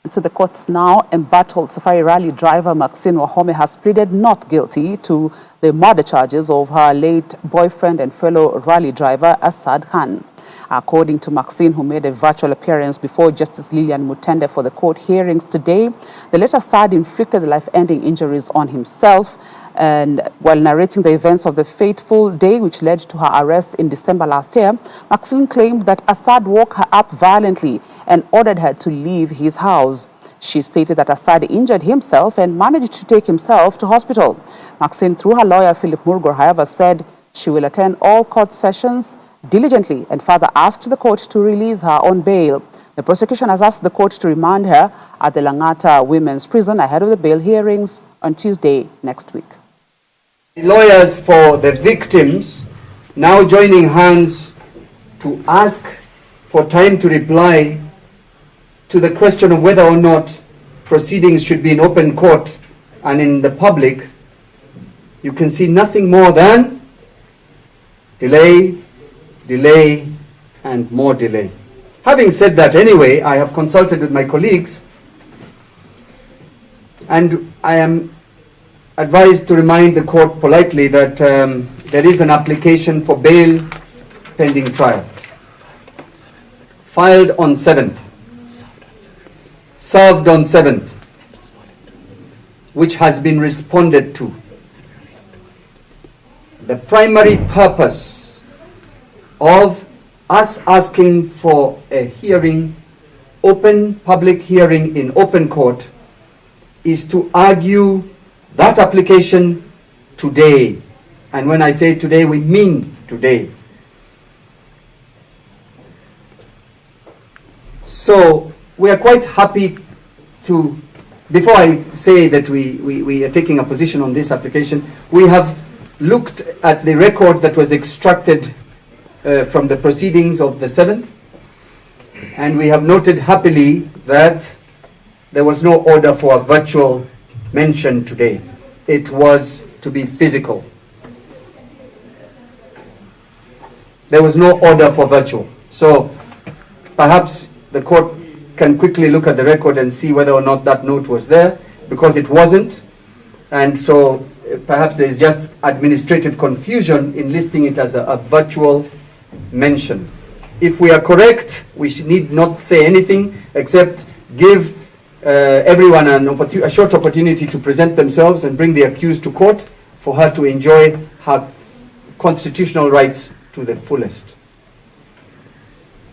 To the courts now, Embattled Safari Rally driver Maxine Wahome has pleaded not guilty to the murder charges of her late boyfriend and fellow rally driver Asad Khan. According to Maxine, who made a virtual appearance before Justice Lillian Mutende for the court hearings today, the late Asad inflicted life-ending injuries on himself, and while narrating the events of the fateful day which led to her arrest in December last year, Maxine claimed that Asad woke her up violently and ordered her to leave his house. She stated that Asad injured himself and managed to take himself to hospital. Maxine, through her lawyer Philip Murgor, however, said she will attend all court sessions diligently and further asked the court to release her on bail. The prosecution has asked the court to remand her at the Langata Women's Prison ahead of the bail hearings on Tuesday next week. Lawyers for the victims now joining hands to ask for time to reply to the question of whether or not proceedings should be in open court and in the public. You can see nothing more than delay, delay, and more delay. Having said that, anyway, I have consulted with my colleagues, and I am advised to remind the court politely that there is an application for bail pending trial. Filed on 7th. Served on 7th. Which has been responded to. The primary purpose of us asking for a hearing, open public hearing in open court, is to argue that application today. And when I say today, we mean today. So we are quite happy to, before I say that we are taking a position on this application, we have looked at the record that was extracted from the proceedings of the 7th, and we have noted happily that there was no order for a virtual mention today. It was to be physical. There was no order for virtual. So perhaps the court can quickly look at the record and see whether or not that note was there, because it wasn't. And so perhaps there is just administrative confusion in listing it as a virtual mention. If we are correct, we need not say anything except give everyone a short opportunity to present themselves and bring the accused to court for her to enjoy her constitutional rights to the fullest.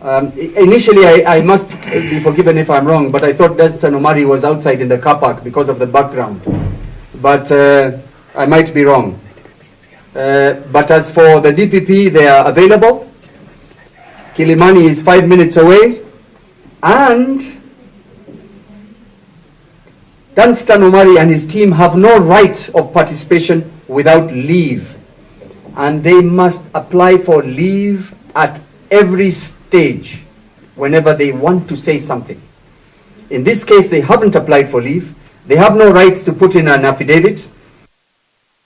Initially, I must be forgiven if I'm wrong, but I thought Destan Omari was outside in the car park because of the background. But I might be wrong. But as for the DPP, they are available. Kilimani is 5 minutes away. And Danstan Omari and his team have no right of participation without leave. And they must apply for leave at every stage whenever they want to say something. In this case, they haven't applied for leave. They have no right to put in an affidavit.